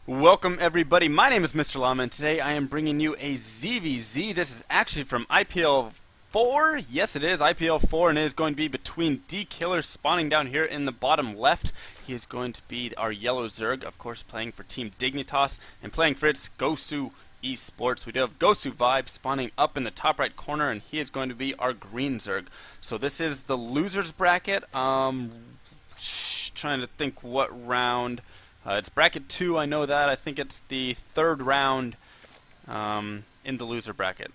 Welcome everybody, my name is MrLlama and today I am bringing you a ZVZ. This is actually from IPL4, yes it is, IPL4, and it is going to be between dkiller spawning down here in the bottom left. He is going to be our yellow Zerg, of course playing for Team Dignitas, and playing for its GoSuEsports. We do have GoSuVIBE spawning up in the top right corner, and he is going to be our green Zerg. So this is the losers bracket, trying to think what round. It's bracket 2, I know that. I think it's the third round in the loser bracket.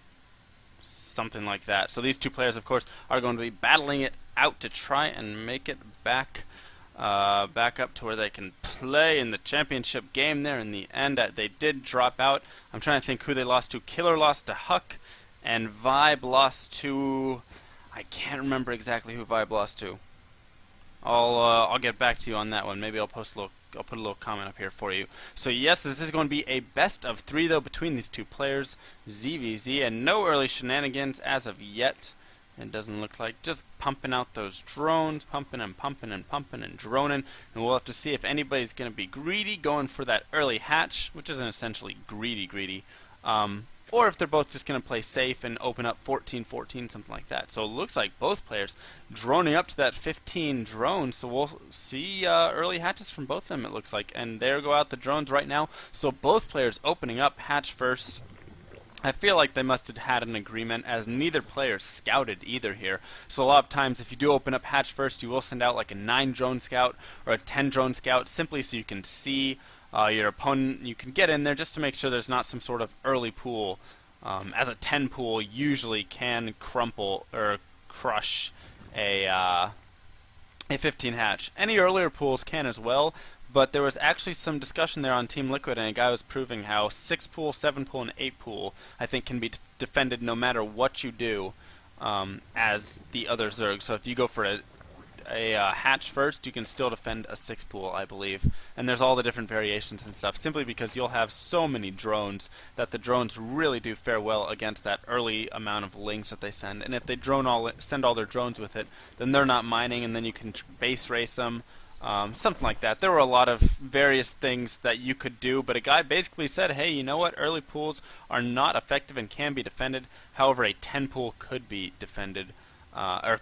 Something like that. So these two players, of course, are going to be battling it out to try and make it back up to where they can play in the championship game there. In the end, they did drop out. I'm trying to think who they lost to. Killer lost to Huck, and Vibe lost to... I can't remember exactly who Vibe lost to. I'll get back to you on that one. Maybe I'll put a little comment up here for you. So yes, this is going to be a best of 3 though between these two players, ZVZ, and no early shenanigans as of yet. It doesn't look like. Just pumping out those drones, pumping and droning, and we'll have to see if anybody's going to be greedy, going for that early hatch, which isn't essentially greedy, or if they're both just going to play safe and open up 14-14, something like that. So it looks like both players droning up to that 15 drones, so we'll see early hatches from both of them, it looks like. And there go out the drones right now. So both players opening up hatch first. I feel like they must have had an agreement, as neither player scouted either here. So a lot of times if you do open up hatch first, you will send out like a 9 drone scout or a 10 drone scout, simply so you can see your opponent. You can get in there just to make sure there's not some sort of early pool, as a 10 pool usually can crumple or crush a 15 hatch. Any earlier pools can as well, but there was actually some discussion there on Team Liquid, and a guy was proving how 6 pool, 7 pool, and 8 pool I think can be defended no matter what you do as the other Zerg. So if you go for a hatch first, you can still defend a 6 pool, I believe. And there's all the different variations and stuff, simply because you'll have so many drones that the drones really do fare well against that early amount of links that they send. And if they send all their drones with it, then they're not mining, and then you can base race them. Something like that. There were a lot of various things that you could do, but a guy basically said, hey, you know what, early pools are not effective and can be defended. However, a 10 pool could be defended, or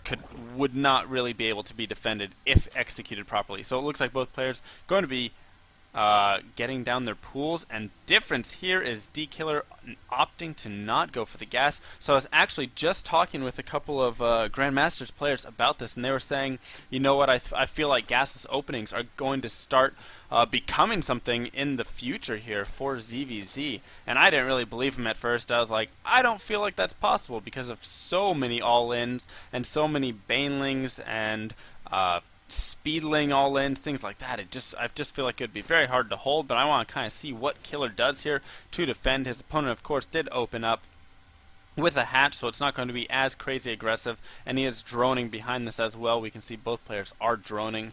would not really be able to be defended if executed properly. So it looks like both players going to be getting down their pools, and difference here is dkiller opting to not go for the gas. So I was actually just talking with a couple of Grandmasters players about this, and they were saying, you know what, I feel like gasless openings are going to start becoming something in the future here for ZVZ. And I didn't really believe him at first. I was like, I don't feel like that's possible because of so many all-ins and so many banelings and speedling all-ins, things like that. I just feel like it would be very hard to hold, but I want to kind of see what Killer does here to defend. His opponent, of course, did open up with a hatch, so it's not going to be as crazy aggressive, and he is droning behind this as well. We can see both players are droning.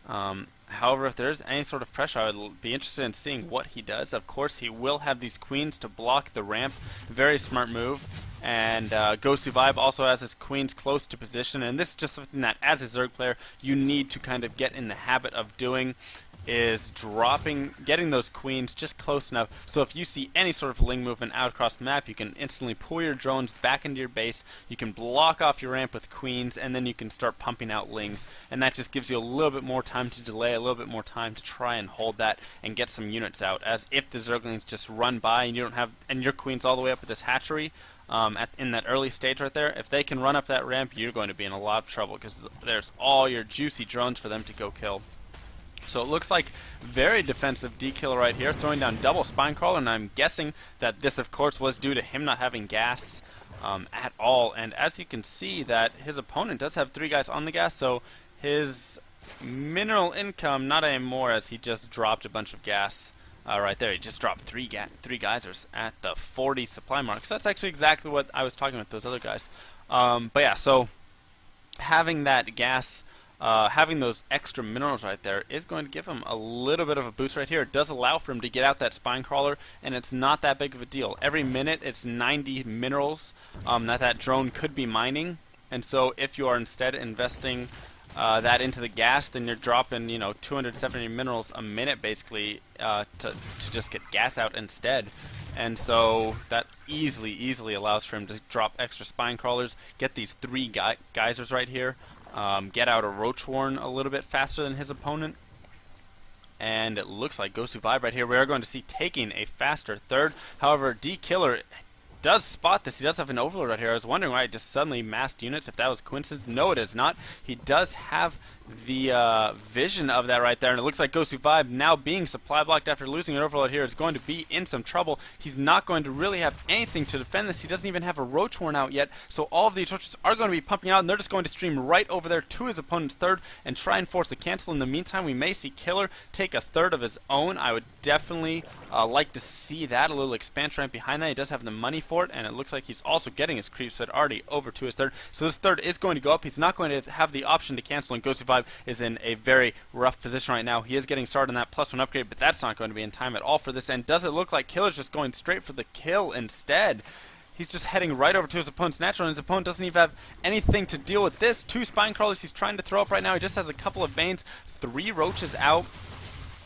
However, if there's any sort of pressure, I would be interested in seeing what he does. Of course, he will have these queens to block the ramp. Very smart move. And GoSuVIBE also has his queens close to position, and this is just something that, as a Zerg player, you need to kind of get in the habit of doing, is getting those queens just close enough so if you see any sort of ling movement out across the map, you can instantly pull your drones back into your base, you can block off your ramp with queens, and then you can start pumping out lings, and that just gives you a little bit more time to delay, a little bit more time to try and hold that and get some units out, as if the Zerglings just run by and you don't have, and your queen's all the way up at this hatchery, in that early stage right there, if they can run up that ramp, you're going to be in a lot of trouble because there's all your juicy drones for them to go kill. So it looks like very defensive dkiller right here, throwing down double spine crawler, and I'm guessing that this, of course, was due to him not having gas at all. And as you can see, that his opponent does have 3 guys on the gas, so his mineral income not anymore, as he just dropped a bunch of gas. Right there, he just dropped 3 geysers at the 40 supply mark. So that's actually exactly what I was talking with those other guys. But yeah, so having that gas, having those extra minerals right there is going to give him a little bit of a boost right here. It does allow for him to get out that spine crawler, and it's not that big of a deal. Every minute, it's 90 minerals that drone could be mining. And so if you are instead investing that into the gas, then you're dropping, 270 minerals a minute basically to just get gas out instead. And so that easily allows for him to drop extra spine crawlers, get these 3 geysers right here, get out a roach warren a little bit faster than his opponent. And it looks like GoSuVIBE right here, we are going to see taking a faster third. However, dkiller does spot this. He does have an overload right here. I was wondering why he just suddenly massed units, if that was coincidence. No, it is not. He does have the vision of that right there, and it looks like GoSuVIBE, now being supply blocked after losing an overload here, is going to be in some trouble. He's not going to really have anything to defend this. He doesn't even have a roach warren out yet, so all of these roaches are going to be pumping out, and they're just going to stream right over there to his opponent's third and try and force a cancel. In the meantime, we may see Killer take a third of his own. I would definitely like to see that, a little expansion right behind that. He does have the money for it, and it looks like he's also getting his creeps fed already over to his third. So this third is going to go up. He's not going to have the option to cancel, and GoSuVIBE is in a very rough position right now. He is getting started on that +1 upgrade, but that's not going to be in time at all for this. And does it look like Killer's just going straight for the kill instead? He's just heading right over to his opponent's natural, and his opponent doesn't even have anything to deal with this. 2 spine crawlers he's trying to throw up right now. He just has a couple of veins, 3 roaches out.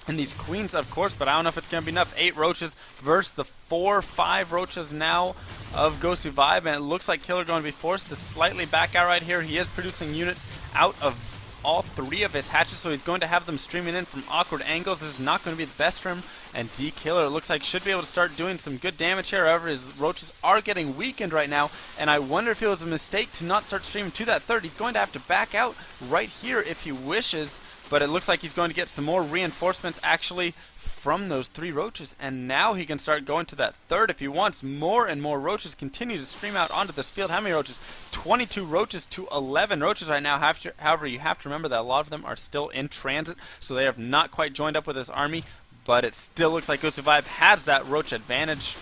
And these queens, of course, but I don't know if it's going to be enough. 8 roaches versus the 4-5 roaches now of GoSuVIBE, and it looks like Killer going to be forced to slightly back out right here. He is producing units out of all 3 of his hatches, so he's going to have them streaming in from awkward angles. This is not going to be the best for him, and dkiller, it looks like, should be able to start doing some good damage here. However, his roaches are getting weakened right now, and I wonder if it was a mistake to not start streaming to that third. He's going to have to back out right here if he wishes, but it looks like he's going to get some more reinforcements actually from those 3 roaches, and now he can start going to that third if he wants. More and more roaches continue to stream out onto this field. How many roaches? 22 roaches to 11 roaches right now. However, you have to remember that a lot of them are still in transit, so they have not quite joined up with his army, but it still looks like GoSuVIBE has that roach advantage.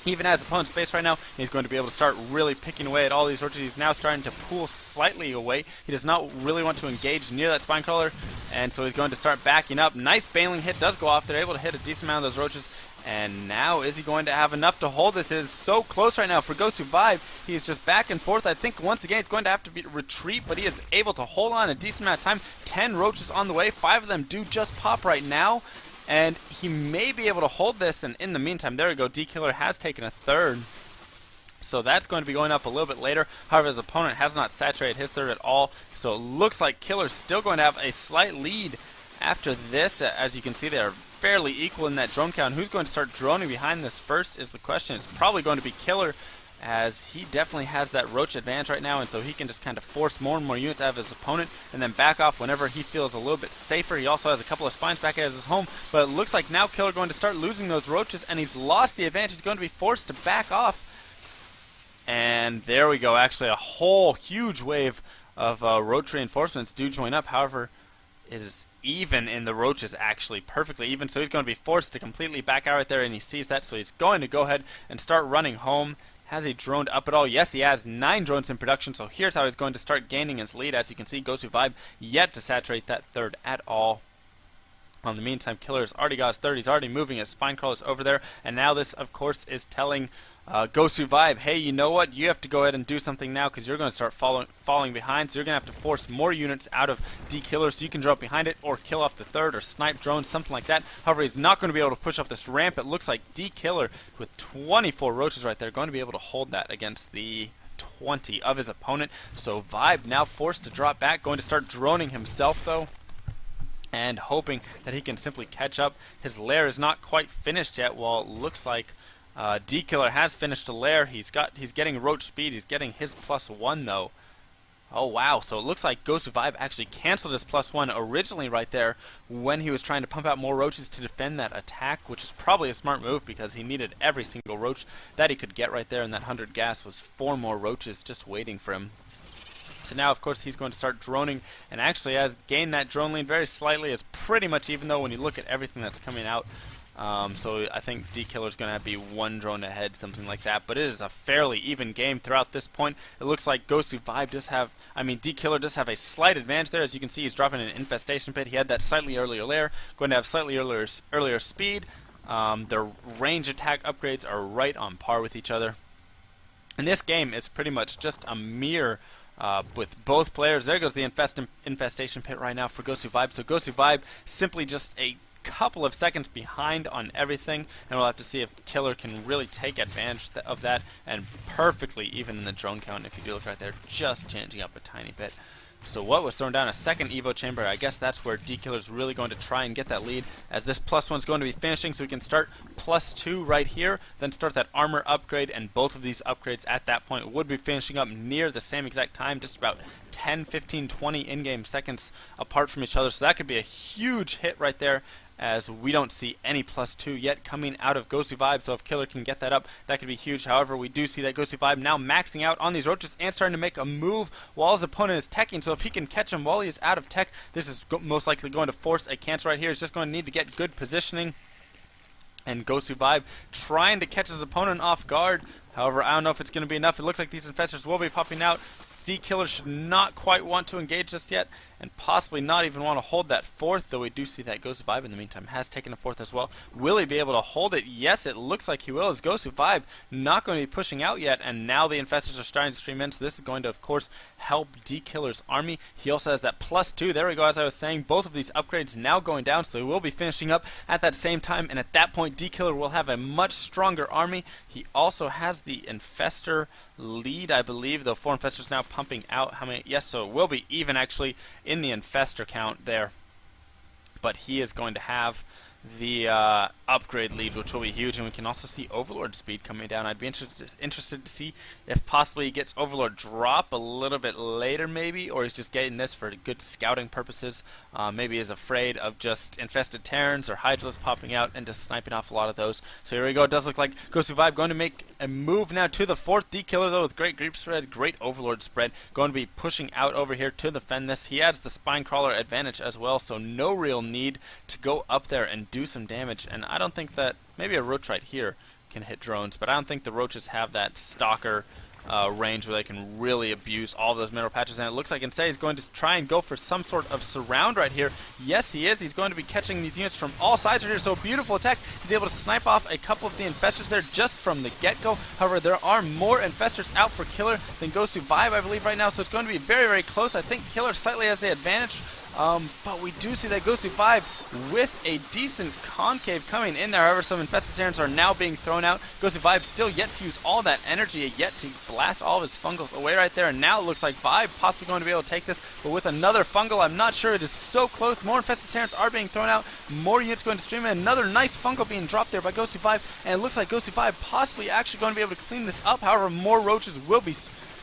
Even as opponent's base right now, he's going to be able to start really picking away at all these roaches. He's now starting to pull slightly away. He does not really want to engage near that spine crawler, and so he's going to start backing up. Nice bailing hit does go off. They're able to hit a decent amount of those roaches, and now is he going to have enough to hold this? It is so close right now for GoSuVIBE. He is just back and forth. I think once again he's going to have to retreat, but he is able to hold on a decent amount of time. 10 roaches on the way. 5 of them do just pop right now. And he may be able to hold this, and in the meantime, there we go, dkiller has taken a third. So that's going to be going up a little bit later. However, his opponent has not saturated his third at all, so it looks like Killer's still going to have a slight lead after this. As you can see, they are fairly equal in that drone count. Who's going to start droning behind this first is the question. It's probably going to be Killer, as he definitely has that roach advantage right now, and so he can just kind of force more and more units out of his opponent and then back off whenever he feels a little bit safer. He also has a couple of spines back at his home, but it looks like now Killer going to start losing those roaches, and he's lost the advantage. He's going to be forced to back off. And there we go. Actually, a whole huge wave of roach reinforcements do join up. However, it is even in the roaches, actually perfectly even, so he's going to be forced to completely back out right there, and he sees that, so he's going to go ahead and start running home. Has he droned up at all? Yes, he has 9 drones in production, so here's how he's going to start gaining his lead. As you can see, GoSuVIBE yet to saturate that third at all. In the meantime, Killer's already got his third. He's already moving his spine crawlers over there, and now this, of course, is telling GoSuVIBE, hey, you know what? You have to go ahead and do something now, because you're going to start falling behind, so you're going to have to force more units out of dkiller so you can drop behind it or kill off the third or snipe drones, something like that. However, he's not going to be able to push up this ramp. It looks like dkiller, with 24 roaches right there, going to be able to hold that against the 20 of his opponent. So Vibe now forced to drop back, going to start droning himself, though, and hoping that he can simply catch up. His lair is not quite finished yet, while it looks like dkiller has finished a lair. He's getting roach speed. He's getting his +1 though. Oh wow! So it looks like GoSuVIBE actually canceled his +1 originally right there when he was trying to pump out more roaches to defend that attack, which is probably a smart move because he needed every single roach that he could get right there, and that 100 gas was 4 more roaches just waiting for him. So now, of course, he's going to start droning, and actually has gained that drone lead very slightly. It's pretty much even though when you look at everything that's coming out. So I think dkiller is going to have to be 1 drone ahead, something like that. But it is a fairly even game throughout this point. It looks like GoSuVIBE dkiller does have a slight advantage there. As you can see, he's dropping an infestation pit. He had that slightly earlier lair, going to have slightly earlier speed. Their range attack upgrades are right on par with each other. And this game is pretty much just a mere with both players. There goes the infestation pit right now for GoSuVIBE. So GoSuVIBE simply just a couple of seconds behind on everything, and we'll have to see if Killer can really take advantage of that, and perfectly even in the drone count. If you do look right there, just changing up a tiny bit. So what was thrown down? A second Evo chamber. I guess that's where dkiller's really going to try and get that lead, as this +1's going to be finishing, so we can start +2 right here, then start that armor upgrade, and both of these upgrades at that point would be finishing up near the same exact time, just about 10, 15, 20 in-game seconds apart from each other. So that could be a huge hit right there, as we don't see any +2 yet coming out of GoSuVIBE. So if Killer can get that up, that could be huge. However, we do see that GoSuVIBE now maxing out on these roaches and starting to make a move while his opponent is teching. So if he can catch him while he is out of tech, this is most likely going to force a cancel right here. He's just going to need to get good positioning, and GoSuVIBE trying to catch his opponent off guard. However, I don't know if it's going to be enough. It looks like these infestors will be popping out. dkiller should not quite want to engage just yet, and possibly not even want to hold that fourth, though we do see that GoSuVIBE in the meantime has taken a fourth as well. Will he be able to hold it? Yes, it looks like he will, as GoSuVIBE not going to be pushing out yet, and now the infestors are starting to stream in, so this is going to, of course, help dkiller's army. He also has that +2. There we go, as I was saying, both of these upgrades now going down, so he will be finishing up at that same time, and at that point, dkiller will have a much stronger army. He also has the infestor lead, I believe, though 4 infestors now pumping out. How many? Yes, so it will be even, actually, in the infestor count there, but he is going to have the upgrade lead, which will be huge, and we can also see Overlord speed coming down. I'd be interested to see if possibly he gets Overlord drop a little bit later, maybe, or he's just getting this for good scouting purposes. Maybe he's afraid of just infested Terrans or Hydralisks popping out and just sniping off a lot of those. So here we go. It does look like GoSuVIBE going to make a move now to the fourth. dkiller, though, with great creep spread, great Overlord spread, going to be pushing out over here to defend this. He adds the Spine Crawler advantage as well, so no real need to go up there and do some damage. And I don't think that, maybe a roach right here can hit drones, but I don't think the roaches have that stalker range where they can really abuse all those mineral patches. And it looks like instead he's going to try and go for some sort of surround right here. Yes, he is. He's going to be catching these units from all sides right here. So beautiful attack. He's able to snipe off a couple of the infestors there just from the get-go. However, there are more infestors out for Killer than GoSuVIBE, I believe, right now. So it's going to be very, very close. I think Killer slightly has the advantage. But we do see that GoSuVIBE with a decent concave coming in there. However, some infested Terrans are now being thrown out. GoSuVIBE still yet to use all that energy, yet to blast all of his fungals away right there. And now it looks like Vibe possibly going to be able to take this, but with another fungal, I'm not sure. It is so close. More infested Terrans are being thrown out. More units going to stream in. Another nice fungal being dropped there by GoSuVIBE, and it looks like GoSuVIBE possibly actually going to be able to clean this up. However, more roaches will be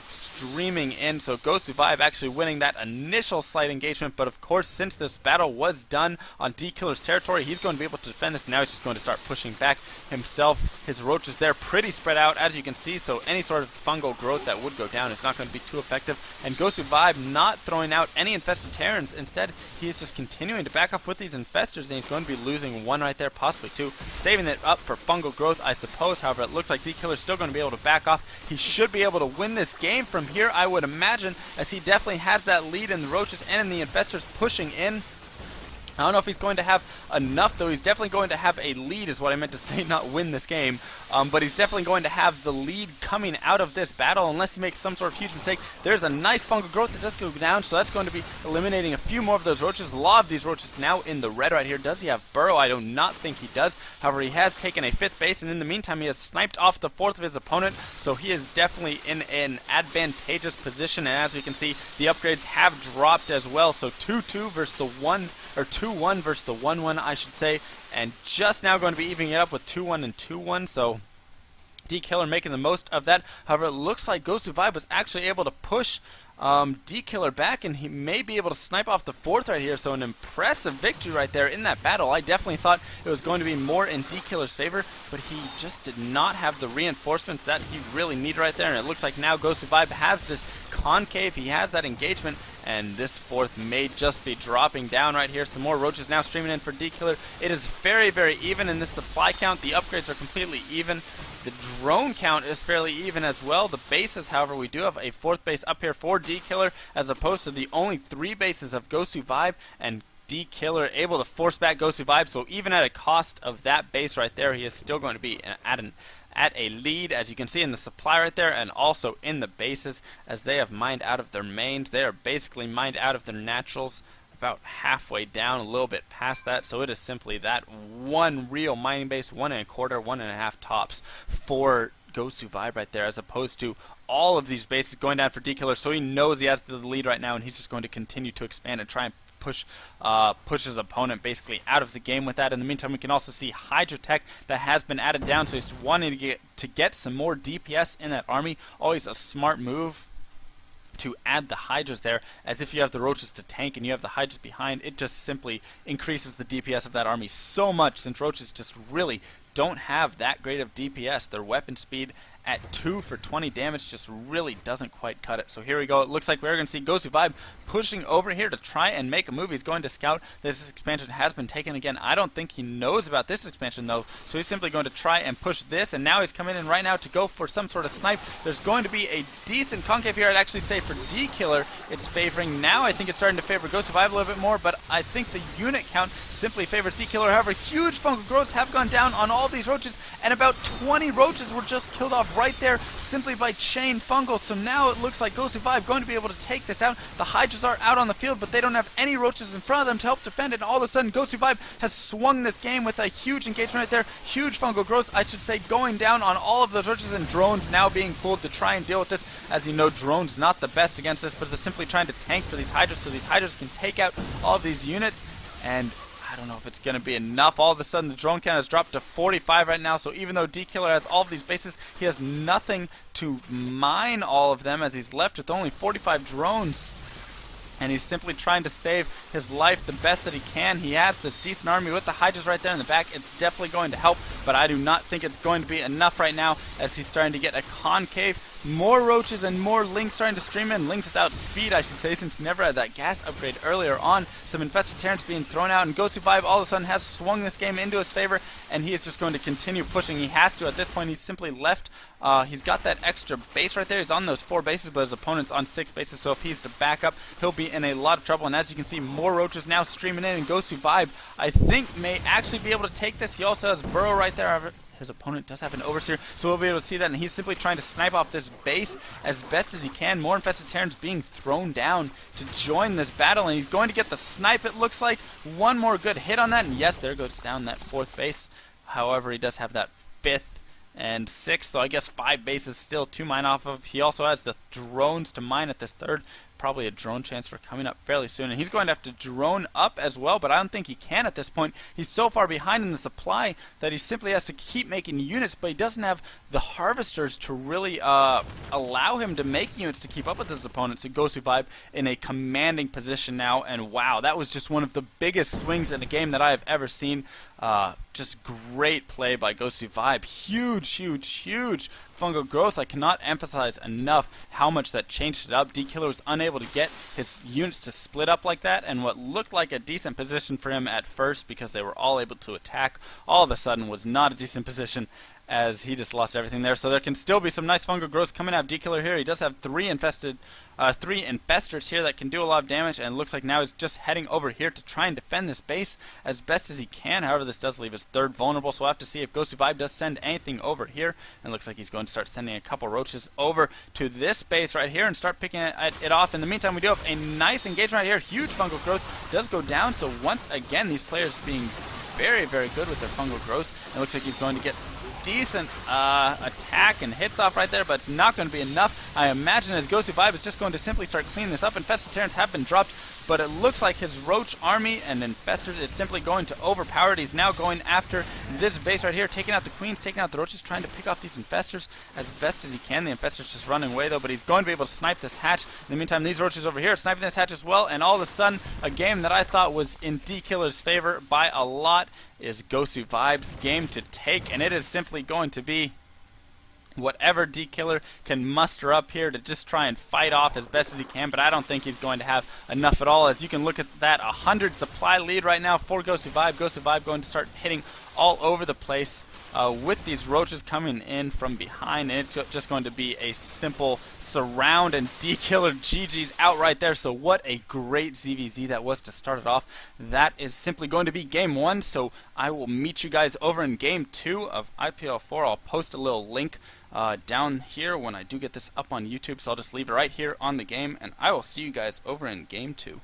streaming in, so GoSuVIBE actually winning that initial slight engagement. But of course, since this battle was done on dkiller's territory, he's going to be able to defend this. Now he's just going to start pushing back himself. His roaches there pretty spread out, as you can see, so any sort of fungal growth that would go down is not going to be too effective. And GoSuVIBE not throwing out any infested Terrans. Instead, he is just continuing to back off with these infestors, and he's going to be losing one right there, possibly two, saving it up for fungal growth, I suppose. However, it looks like dkiller's still going to be able to back off. He should be able to win this game from here, I would imagine, as he definitely has that lead in the roaches and in the infestors pushing in. I don't know if he's going to have enough, though. He's definitely going to have a lead, is what I meant to say, not win this game. But he's definitely going to have the lead coming out of this battle, unless he makes some sort of huge mistake. There's a nice fungal growth that does go down, so that's going to be eliminating a few more of those roaches. A lot of these roaches now in the red right here. Does he have burrow? I do not think he does. However, he has taken a 5th base, and in the meantime, he has sniped off the 4th of his opponent, so he is definitely in an advantageous position. And as we can see, the upgrades have dropped as well, so 2-2 versus the 1, or 2-1 versus the 1-1, I should say, and just now going to be evening it up with 2-1 and 2-1, so dkiller making the most of that. However, it looks like GoSuVIBE was actually able to push dkiller back, and he may be able to snipe off the 4th right here, so an impressive victory right there in that battle. I definitely thought it was going to be more in dkiller's favor, but he just did not have the reinforcements that he really needed right there, and it looks like now GoSuVIBE has this concave, he has that engagement, and this 4th may just be dropping down right here. Some more roaches now streaming in for dkiller. It is very, very even in this supply count. The upgrades are completely even. The drone count is fairly even as well. The bases, however, we do have a 4th base up here for dkiller, as opposed to the only 3 bases of GoSuVIBE, and dkiller able to force back GoSuVIBE. So even at a cost of that base right there, he is still going to be at an at a lead, as you can see in the supply right there, and also in the bases, as they have mined out of their mains. They are basically mined out of their naturals about halfway down, a little bit past that, so it is simply that one real mining base, 1 1/4, 1.5 tops for GoSuVIBE right there, as opposed to all of these bases going down for dkiller. So he knows he has the lead right now, and he's just going to continue to expand and try and push his opponent basically out of the game with that. In the meantime, we can also see Hydra Tech that has been added down, so he's wanting to get some more DPS in that army. Always a smart move to add the Hydras there, as if you have the Roaches to tank and you have the Hydras behind, it just simply increases the DPS of that army so much, since Roaches just really don't have that great of DPS. Their weapon speed at 2 for 20 damage just really doesn't quite cut it. So here we go. It looks like we're going to see GoSuVIBE pushing over here to try and make a move. He's going to scout. This expansion has been taken again. I don't think he knows about this expansion though, so he's simply going to try and push this, and now he's coming in right now to go for some sort of snipe. There's going to be a decent concave here. I'd actually say for dkiller it's favoring. Now I think it's starting to favor GoSuVIBE a little bit more, but I think the unit count simply favors dkiller. However, huge fungal growths have gone down on all these Roaches, and about 20 Roaches were just killed off right there simply by chain fungal. So now it looks like GoSuVIBE going to be able to take this out. The Hydras are out on the field, but they don't have any Roaches in front of them to help defend it, and all of a sudden GoSuVIBE has swung this game with a huge engagement right there. Huge fungal growth, I should say, going down on all of those Roaches, and drones now being pulled to try and deal with this. As you know, drones not the best against this, but they're simply trying to tank for these Hydras so these Hydras can take out all of these units, and I don't know if it's going to be enough. All of a sudden, the drone count has dropped to 45 right now, so even though dkiller has all of these bases, he has nothing to mine all of them, as he's left with only 45 drones. And he's simply trying to save his life the best that he can. He has this decent army with the Hydras right there in the back. It's definitely going to help, but I do not think it's going to be enough right now, as he's starting to get a concave. More Roaches and more Lings starting to stream in. Lings without speed, I should say, since he never had that gas upgrade earlier on. Some infested Terrans being thrown out, and GoSuVIBE all of a sudden has swung this game into his favor, and he is just going to continue pushing. He has to at this point. He's simply left. He's got that extra base right there. He's on those 4 bases, but his opponent's on 6 bases, so if he's to back up, he'll be in a lot of trouble. And as you can see, more Roaches now streaming in, and GoSuVIBE, I think, may actually be able to take this. He also has Burrow right there. His opponent does have an Overseer, so we'll be able to see that, and he's simply trying to snipe off this base as best as he can. More infested Terrans being thrown down to join this battle, and he's going to get the snipe, it looks like. One more good hit on that, and yes, there goes down that 4th base. However, he does have that 5th and 6th, so I guess 5 bases still to mine off of. He also has the drones to mine at this 3rd. Probably a drone transfer coming up fairly soon, and he's going to have to drone up as well, but I don't think he can at this point. He's so far behind in the supply that he simply has to keep making units, but he doesn't have the harvesters to really allow him to make units to keep up with his opponents. So GoSuVIBE in a commanding position now, and wow, that was just one of the biggest swings in a game that I have ever seen. Just great play by GoSuVIBE. Huge, huge, huge fungal growth. I cannot emphasize enough how much that changed it up. dkiller was unable to get his units to split up like that, and what looked like a decent position for him at first, because they were all able to attack, all of a sudden was not a decent position, as he just lost everything there. So there can still be some nice fungal growth coming out of dkiller here. He does have 3 infestors here that can do a lot of damage, and it looks like now he's just heading over here to try and defend this base as best as he can. However, this does leave his 3rd vulnerable, so we'll have to see if GoSuVIBE does send anything over here. And it looks like he's going to start sending a couple Roaches over to this base right here and start picking it off. In the meantime, we do have a nice engagement right here. Huge fungal growth does go down, so once again, these players being very, very good with their fungal growth. It looks like he's going to get decent attack and hits off right there, but it's not going to be enough. I imagine as GoSuVIBE is just going to simply start cleaning this up. Infested Terrans have been dropped, but it looks like his Roach army and Infestors is simply going to overpower it. He's now going after this base right here, taking out the Queens, taking out the Roaches, trying to pick off these Infestors as best as he can. The Infestors just running away though, but he's going to be able to snipe this hatch. In the meantime, these Roaches over here are sniping this hatch as well, and all of a sudden, a game that I thought was in dkiller's favor by a lot is GoSuVIBE's game to take, and it is simply going to be whatever dkiller can muster up here to just try and fight off as best as he can, but I don't think he's going to have enough at all. As you can look at that 100 supply lead right now for GoSuVIBE. GoSuVIBE going to start hitting all over the place with these roaches coming in from behind, and it's just going to be a simple surround, and dkiller GG's out right there. So what a great ZVZ that was to start it off. That is simply going to be game 1, so I will meet you guys over in game 2 of IPL4. I'll post a little link down here when I do get this up on YouTube, so I'll just leave it right here on the game, and I will see you guys over in game 2.